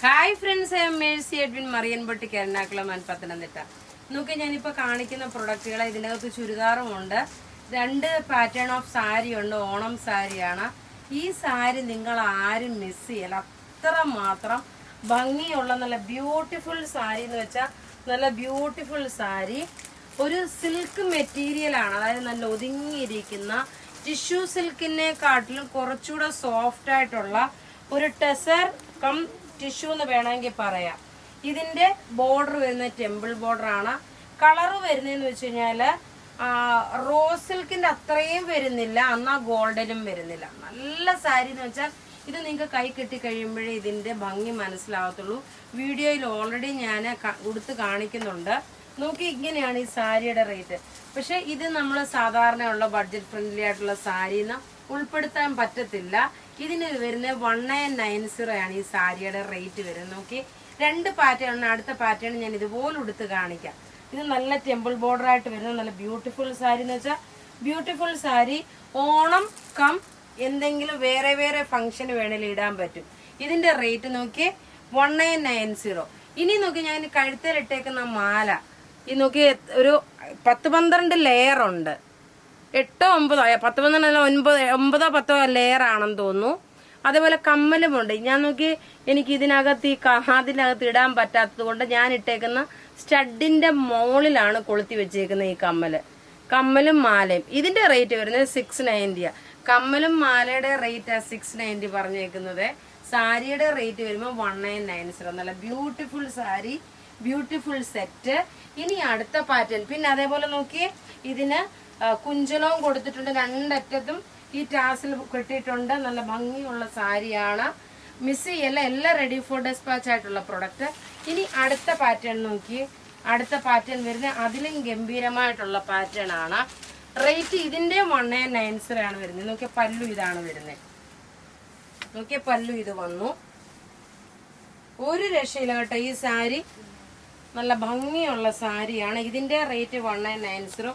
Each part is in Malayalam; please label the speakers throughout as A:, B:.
A: Hi friends, I am Mercy Edwin, Marian boutique, Ernakulam and Pathanamthitta. നോക്കി, ഞാനിപ്പോൾ കാണിക്കുന്ന പ്രൊഡക്റ്റുകൾ ഇതിനകത്ത് ചുരിദാറുമുണ്ട്, 2 പാറ്റേൺ ഓഫ് സാരി ഉണ്ട്. ഓണം സാരിയാണ്. ഈ സാരി നിങ്ങൾ ആരും മിസ് ചെയ്യല, അത്രമാത്രം ഭംഗിയുള്ള നല്ല ബ്യൂട്ടിഫുൾ സാരി എന്ന് വെച്ചാൽ നല്ല ബ്യൂട്ടിഫുൾ സാരി. ഒരു സിൽക്ക് മെറ്റീരിയലാണ്, അതായത് നല്ല ഒതുങ്ങിയിരിക്കുന്ന ടിഷ്യൂ സിൽക്കിനെക്കാട്ടിലും കുറച്ചുകൂടെ സോഫ്റ്റ് ആയിട്ടുള്ള ഒരു ടെസർ കം ടിഷ്യൂ എന്ന് വേണമെങ്കിൽ പറയാം. ഇതിന്റെ ബോർഡർ വരുന്നത് ടെമ്പിൾ ബോർഡർ ആണ്. കളറ് വരുന്നതെന്ന് വെച്ച് കഴിഞ്ഞാൽ റോസ് സിൽക്കിന്റെ അത്രയും വരുന്നില്ല, എന്നാൽ ഗോൾഡനും വരുന്നില്ല. നല്ല സാരി എന്ന് വെച്ചാൽ ഇത് നിങ്ങൾക്ക് കൈ കെട്ടി കഴിയുമ്പോഴേ ഇതിന്റെ ഭംഗി മനസ്സിലാവത്തുള്ളൂ. വീഡിയോയിൽ ഓൾറെഡി ഞാൻ ഉടുത്ത് കാണിക്കുന്നുണ്ട്. നോക്കി, ഇങ്ങനെയാണ് ഈ സാരിയുടെ റേറ്റ്. പക്ഷെ ഇത് നമ്മൾ സാധാരണയുള്ള ബഡ്ജറ്റ് ഫ്രണ്ട്ലി ആയിട്ടുള്ള സാരിന്ന് ഉൾപ്പെടുത്താൻ പറ്റത്തില്ല. ഇതിന് വരുന്നത് 1990 ആണ് ഈ സാരിയുടെ റേറ്റ് വരുന്നത്. നോക്കി, 2 പാറ്റേൺ ആണ്. അടുത്ത പാറ്റേൺ ഞാൻ ഇതുപോലെ ഉടുത്ത് കാണിക്കാം. ഇത് നല്ല ടെമ്പിൾ ബോർഡർ ആയിട്ട് വരുന്ന നല്ല ബ്യൂട്ടിഫുൾ സാരി എന്ന് വെച്ചാൽ ബ്യൂട്ടിഫുൾ സാരി. ഓണം കം എന്തെങ്കിലും വേറെ വേറെ ഫംഗ്ഷന് വേണമെങ്കിൽ ഇടാൻ പറ്റും. ഇതിന്റെ റേറ്റ് നോക്കി 1990. ഇനി നോക്കി, ഞാൻ കഴുത്തേലിട്ടേക്കുന്ന മാല ഈ നോക്കി ഒരു 10-12 ലെയർ ഉണ്ട്. 8 9 10 10 ലെയർ ആണെന്ന് തോന്നുന്നു. അതേപോലെ കമ്മലുമുണ്ട്. ഞാൻ നോക്കി, എനിക്ക് ഇതിനകത്ത് ഈ അതിനകത്ത് ഇടാൻ പറ്റാത്തത് കൊണ്ട് ഞാൻ ഇട്ടേക്കുന്ന സ്റ്റഡിന്റെ മോളിലാണ് കൊളുത്തി വെച്ചേക്കുന്നത് ഈ കമ്മലും മാലയും. ഇതിന്റെ റേറ്റ് വരുന്നത് 690. കമ്മലും മാലയുടെ റേറ്റ് 690 പറഞ്ഞേക്കുന്നത്. സാരിയുടെ റേറ്റ് വരുമ്പോൾ 1990. നല്ല ബ്യൂട്ടിഫുൾ സാരി, ബ്യൂട്ടിഫുൾ സെറ്റ്. ഇനി അടുത്ത പാറ്റേൺ. പിന്നെ അതേപോലെ നോക്കി, ഇതിന് കുഞ്ചലവും കൊടുത്തിട്ടുണ്ട്. 2 അറ്റത്തും ഈ ടാസിൽ കെട്ടിയിട്ടുണ്ട്. നല്ല ഭംഗിയുള്ള സാരിയാണ്. മിസ് ചെയ്യല്ല, എല്ലാം റെഡി ഫോർ ഡെസ്പാച്ച് ആയിട്ടുള്ള പ്രൊഡക്റ്റ്. ഇനി അടുത്ത പാറ്റേൺ നോക്കി. അടുത്ത പാറ്റേൺ വരുന്നത് അതിലും ഗംഭീരമായിട്ടുള്ള പാറ്റേൺ ആണ്. റേറ്റ് ഇതിന്റെ 1990 ആണ് വരുന്നത്. നോക്കിയ പല്ലു ഇതാണ് വരുന്നത്. നോക്കിയ പല്ലു ഇത് വന്നു. ഒരു രക്ഷയില്ല കേട്ടോ, ഈ സാരി നല്ല ഭംഗിയുള്ള സാരിയാണ്. ഇതിന്റെ റേറ്റ് 1990.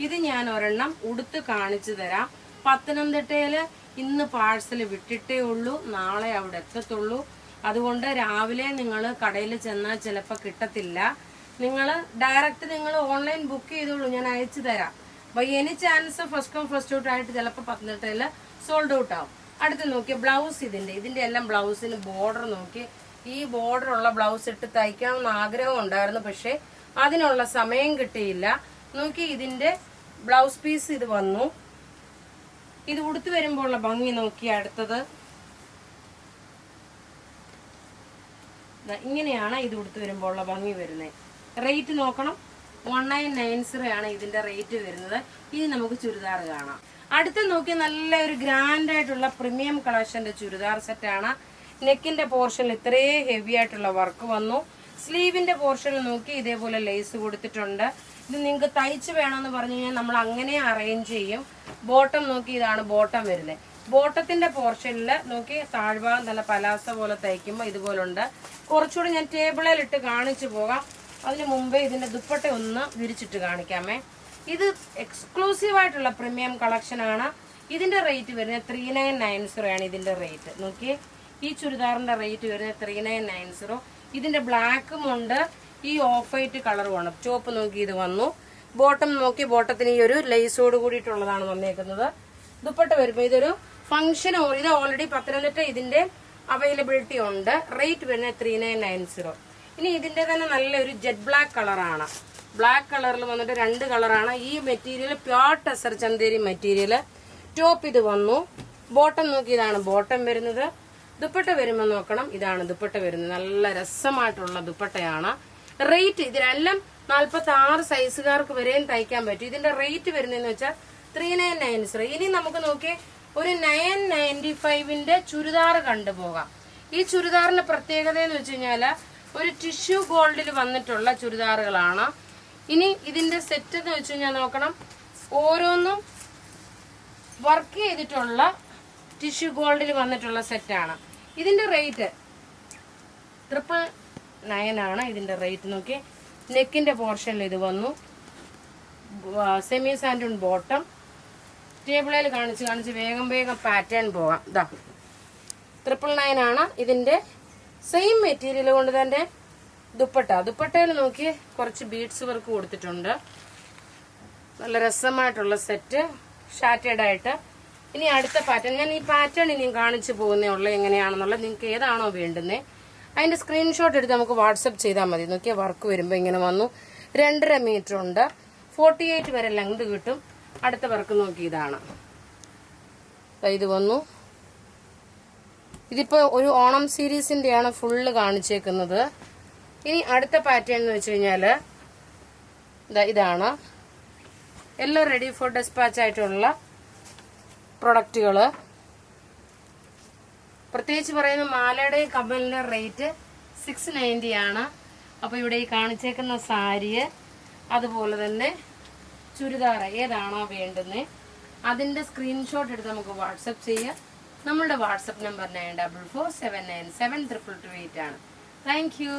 A: ഇത് ഞാൻ ഒരെണ്ണം ഉടുത്ത് കാണിച്ചു തരാം. പത്തനംതിട്ടയില് ഇന്ന് പാഴ്സൽ വിട്ടിട്ടേ ഉള്ളൂ, നാളെ അവിടെ എത്തത്തുള്ളൂ. അതുകൊണ്ട് രാവിലെ നിങ്ങൾ കടയിൽ ചെന്നാൽ ചിലപ്പോൾ കിട്ടത്തില്ല. നിങ്ങൾ ഡയറക്റ്റ് നിങ്ങൾ ഓൺലൈൻ ബുക്ക് ചെയ്തോളൂ, ഞാൻ അയച്ചു തരാം. By any chance first come first out ആയിട്ട് ചിലപ്പോൾ പത്തനംതിട്ടയിൽ സോൾഡ് ഔട്ട് ആവും. അടുത്ത് നോക്കി, ബ്ലൗസ് ഇതിന്റെ എല്ലാം ബ്ലൗസിന് ബോർഡർ നോക്കി. ഈ ബോർഡർ ഉള്ള ബ്ലൗസ് ഇട്ട് തയ്ക്കണമെന്ന് ആഗ്രഹം ഉണ്ടായിരുന്നു, പക്ഷെ അതിനുള്ള സമയം കിട്ടിയില്ല. നോക്കി, ഇതിന്റെ ബ്ലൗസ് പീസ് ഇത് വന്നു. ഇത് ഉടുത്ത് വരുമ്പോൾ ഉള്ള ഭംഗി നോക്കി. അടുത്തത് ഇങ്ങനെയാണ് ഇത് ഉടുത്ത് വരുമ്പോൾ ഉള്ള ഭംഗി വരുന്നത്. റേറ്റ് നോക്കണം, 1990 ആണ് ഇതിന്റെ റേറ്റ് വരുന്നത്. ഇനി നമുക്ക് ചുരിദാർ കാണാം. അടുത്ത് നോക്കി, നല്ല ഒരു ഗ്രാൻഡ് ആയിട്ടുള്ള പ്രീമിയം കളക്ഷന്റെ ചുരിദാർ സെറ്റാണ്. നെക്കിന്റെ പോർഷനിൽ ഇത്രയും ഹെവി ആയിട്ടുള്ള വർക്ക് വന്നു. സ്ലീവിന്റെ പോർഷനിൽ നോക്കി ഇതേപോലെ ലേസ് കൊടുത്തിട്ടുണ്ട്. ഇത് നിങ്ങൾക്ക് തയ്ച്ച് വേണമെന്ന് പറഞ്ഞു കഴിഞ്ഞാൽ നമ്മൾ അങ്ങനെ അറേഞ്ച് ചെയ്യും. ബോട്ടം നോക്കി, ഇതാണ് ബോട്ടം വരുന്നത്. ബോട്ടത്തിന്റെ പോർഷനിൽ നോക്കി താഴ്ഭാഗം നല്ല പലാസ പോലെ തയ്ക്കുമ്പോൾ ഇതുപോലുണ്ട്. കുറച്ചുകൂടി ഞാൻ ടേബിളിൽ ഇട്ട് കാണിച്ചു പോകാം. അതിന് മുമ്പേ ഇതിന്റെ ദുപ്പട്ട ഒന്ന് വിരിച്ചിട്ട് കാണിക്കാമേ. ഇത് എക്സ്ക്ലൂസീവ് ആയിട്ടുള്ള പ്രീമിയം കളക്ഷൻ ആണ്. ഇതിന്റെ റേറ്റ് വരുന്നത് 3990 ആണ് ഇതിന്റെ റേറ്റ്. നോക്കി, ഈ ചുരിദാറിന്റെ റേറ്റ് വരുന്നത് 3990. ഇതിന്റെ ബ്ലാക്കും ഉണ്ട്, ഈ ഓഫ് വൈറ്റ് കളറുമാണ്. ചോപ്പ് നോക്കി ഇത് വന്നു. ബോട്ടം നോക്കി, ബോട്ടത്തിന് ഈ ഒരു ലേസോട് കൂടിയിട്ടുള്ളതാണ് വന്നേക്കുന്നത്. ദുപ്പട്ട വരുമ്പോൾ ഇതൊരു ഫംഗ്ഷൻ, ഇത് ഓൾറെഡി പത്തനംതിട്ട ഇതിന്റെ അവൈലബിലിറ്റി ഉണ്ട്. റേറ്റ് വരുന്നത് 3990. ഇനി ഇതിന്റെ തന്നെ നല്ലൊരു ജെറ്റ് ബ്ലാക്ക് കളറാണ്. ബ്ലാക്ക് കളറിൽ വന്നിട്ട് 2 കളറാണ്. ഈ material pure tussar Chanderi material. Top ഇത് വന്നു. ബോട്ടം നോക്കി, ഇതാണ് ബോട്ടം വരുന്നത്. ദുപ്പട്ട വരുമ്പോൾ നോക്കണം, ഇതാണ് ദുപ്പട്ട വരുന്നത്. നല്ല രസമായിട്ടുള്ള ദുപ്പട്ടയാണ്. റേറ്റ് ഇതിനെല്ലാം 46 സൈസുകാർക്ക് വരെയും തയ്ക്കാൻ പറ്റും. ഇതിന്റെ റേറ്റ് വരുന്നതെന്ന് വെച്ചാൽ 3990. ഇനി നമുക്ക് നോക്കി ഒരു 995ന്റെ ചുരിദാർ കണ്ടുപോകാം. ഈ ചുരിദാറിന്റെ പ്രത്യേകത എന്ന് വെച്ച് കഴിഞ്ഞാല് ഒരു ടിഷ്യൂ ഗോൾഡിൽ വന്നിട്ടുള്ള ചുരിദാറുകളാണ്. ഇനി ഇതിന്റെ സെറ്റ് എന്ന് വെച്ച് കഴിഞ്ഞാൽ നോക്കണം, ഓരോന്നും വർക്ക് ചെയ്തിട്ടുള്ള ടിഷ്യൂ ഗോൾഡിൽ വന്നിട്ടുള്ള സെറ്റാണ്. ഇതിന്റെ റേറ്റ് 999 ആണ് ഇതിന്റെ റേറ്റ്. നോക്കി, നെക്കിന്റെ പോർഷനിൽ ഇത് വന്നു. സെമി സാൻഡൂൺ ബോട്ടം. ടേബിളിൽ കാണിച്ച് വേഗം പാറ്റേൺ പോകാം. ഇതാ 999 ആണ് ഇതിന്റെ സെയിം മെറ്റീരിയൽ കൊണ്ട് തന്നെ ദുപ്പട്ടയിൽ നോക്കി കുറച്ച് ബീഡ്സ് വർക്ക് കൊടുത്തിട്ടുണ്ട്. നല്ല രസമായിട്ടുള്ള സെറ്റ്, ഷാറ്റേഡ് ആയിട്ട്. ഇനി അടുത്ത പാറ്റേൺ, ഞാൻ ഈ പാറ്റേൺ ഇനിയും കാണിച്ചു പോകുന്നേ ഉള്ളൂ എങ്ങനെയാണെന്നുള്ളത്. നിങ്ങൾക്ക് ഏതാണോ വേണ്ടുന്നത് അതിന്റെ സ്ക്രീൻഷോട്ട് എടുത്ത് നമുക്ക് വാട്സപ്പ് ചെയ്താൽ മതി. നോക്കിയാൽ വർക്ക് വരുമ്പോൾ ഇങ്ങനെ വന്നു. 2.5 മീറ്റർ ഉണ്ട്, 48 വരെ ലെങ്ത് കിട്ടും. അടുത്ത വർക്ക് നോക്കി ഇതാണ്, ഇത് വന്നു. ഇതിപ്പോ ഒരു ഓണം സീരീസിന്റെയാണ് ഫുള്ള് കാണിച്ചേക്കുന്നത്. ഇനി അടുത്ത പാറ്റേൺ എന്ന് വെച്ച് കഴിഞ്ഞാല് ഇതാണ്. എല്ലാം റെഡി ഫോർ ഡെസ്പാച്ച് ആയിട്ടുള്ള പ്രൊഡക്റ്റുകള്. പ്രത്യേകിച്ച് പറയുന്ന മാലയുടെയും കമ്മലിന്റെ റേറ്റ് 690 ആണ്. അപ്പൊ ഇവിടെ ഈ കാണിച്ചേക്കുന്ന സാരി, അതുപോലെ തന്നെ ചുരിദാർ ഏതാണോ വേണ്ടുന്നത് അതിന്റെ സ്ക്രീൻഷോട്ട് എടുത്ത് നമുക്ക് വാട്സപ്പ് ചെയ്യാം. നമ്മളുടെ വാട്സപ്പ് നമ്പർ 9447972228 ആണ്. Thank you.